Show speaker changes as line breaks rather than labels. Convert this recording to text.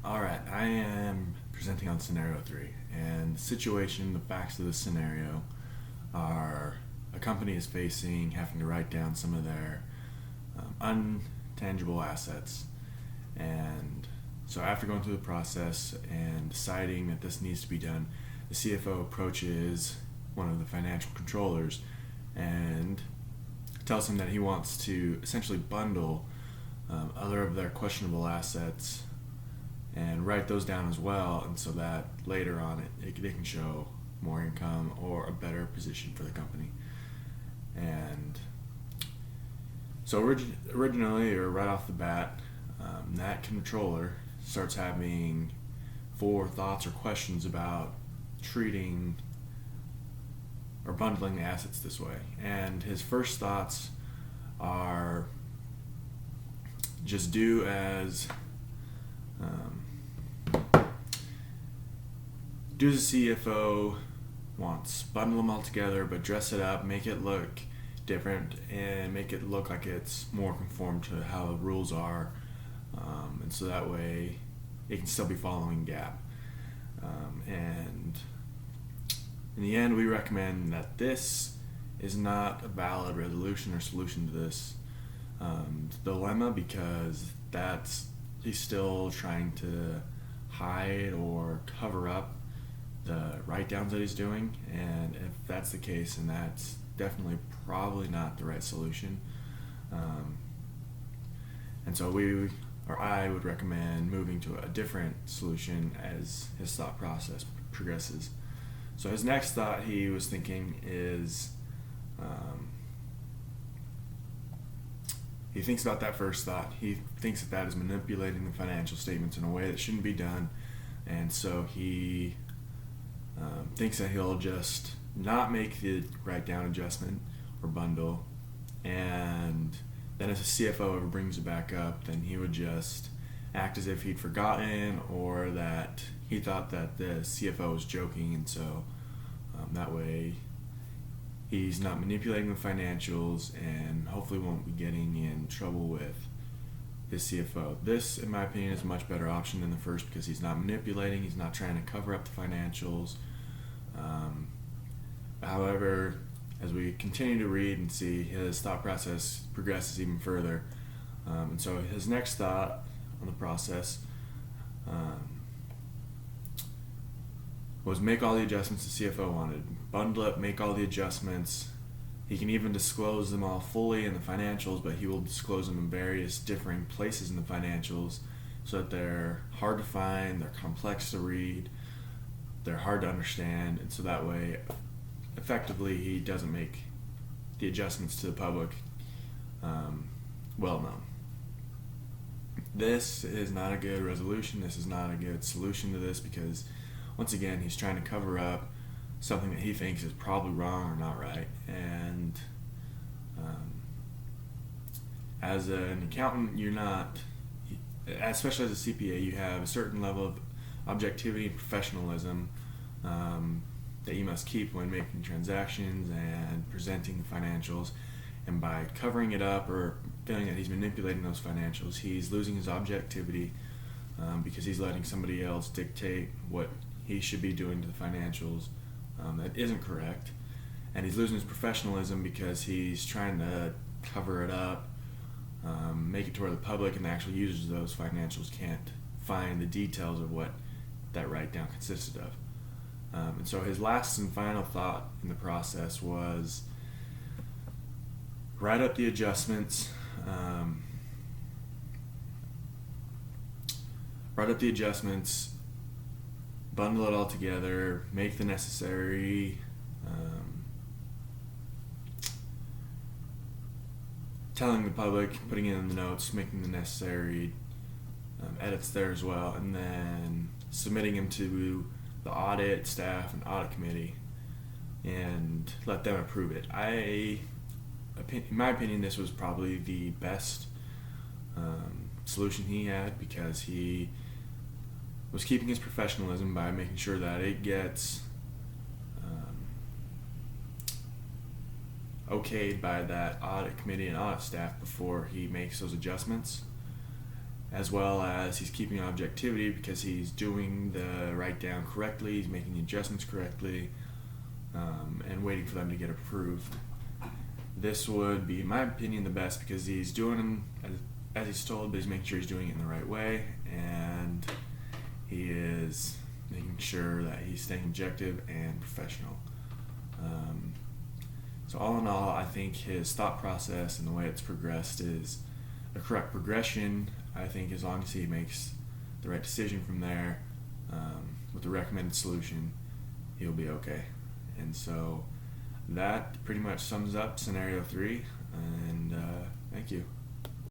All right, I am presenting on scenario 3. And the situation, the facts of the scenario are a company is having to write down some of their untangible assets. And so, after going through the process and deciding that this needs to be done, the CFO approaches one of the financial controllers and tells him that he wants to essentially bundle other of their questionable assets and write those down as well, and so that later on they can show more income or a better position for the company. And so originally, or right off the bat, that controller starts having four thoughts or questions about treating or bundling the assets this way. And his first thoughts are just do as do as the CFO wants. Bundle them all together, but dress it up, make it look different, and make it look like it's more conform to how the rules are, and so that way it can still be following GAAP. And in the end, we recommend that this is not a valid resolution or solution to this dilemma, because he's still trying to hide or cover up the write-downs that he's doing, and if that's the case, then that's definitely probably not the right solution. And so I would recommend moving to a different solution as his thought process progresses. So his next thought he was thinking is, he thinks about that first thought. He thinks that is manipulating the financial statements in a way that shouldn't be done, and so he thinks that he'll just not make the write-down adjustment or bundle, and then if the CFO ever brings it back up, then he would just act as if he'd forgotten, or that he thought that the CFO was joking, and so that way he's not manipulating the financials and hopefully won't be getting in trouble with the CFO. This, in my opinion, is a much better option than the first, because he's not manipulating, he's not trying to cover up the financials. However, as we continue to read and see, his thought process progresses even further. And so his next thought on the process was make all the adjustments the CFO wanted. Bundle it, make all the adjustments. He can even disclose them all fully in the financials, but he will disclose them in various differing places in the financials so that they're hard to find, they're complex to read, they're hard to understand, and so that way effectively he doesn't make the adjustments to the public well known. This is not a good resolution. This is not a good solution to this, because once again he's trying to cover up something that he thinks is probably wrong or not right. And as an accountant, you're not, especially as a CPA, you have a certain level of objectivity and professionalism that you must keep when making transactions and presenting the financials. And by covering it up or feeling that he's manipulating those financials, he's losing his objectivity, because he's letting somebody else dictate what he should be doing to the financials that isn't correct. And he's losing his professionalism because he's trying to cover it up, make it to where the public and the actual users of those financials can't find the details of what that write-down consisted of. And so his last and final thought in the process was write up the adjustments, bundle it all together, make the necessary telling the public, putting it in the notes, making the necessary edits there as well, and then submitting them to the audit staff and audit committee and let them approve it. In my opinion, this was probably the best solution he had, because he was keeping his professionalism by making sure that it gets okayed by that audit committee and audit staff before he makes those adjustments. as well as he's keeping objectivity because he's doing the write down correctly, he's making the adjustments correctly, and waiting for them to get approved. This would be, in my opinion, the best because he's doing them as he's told, but he's making sure he's doing it in the right way, and he is making sure that he's staying objective and professional. So all in all, I think his thought process and the way it's progressed is a correct progression. I think as long as he makes the right decision from there, with the recommended solution, he'll be okay. And so that pretty much sums up scenario 3, and thank you.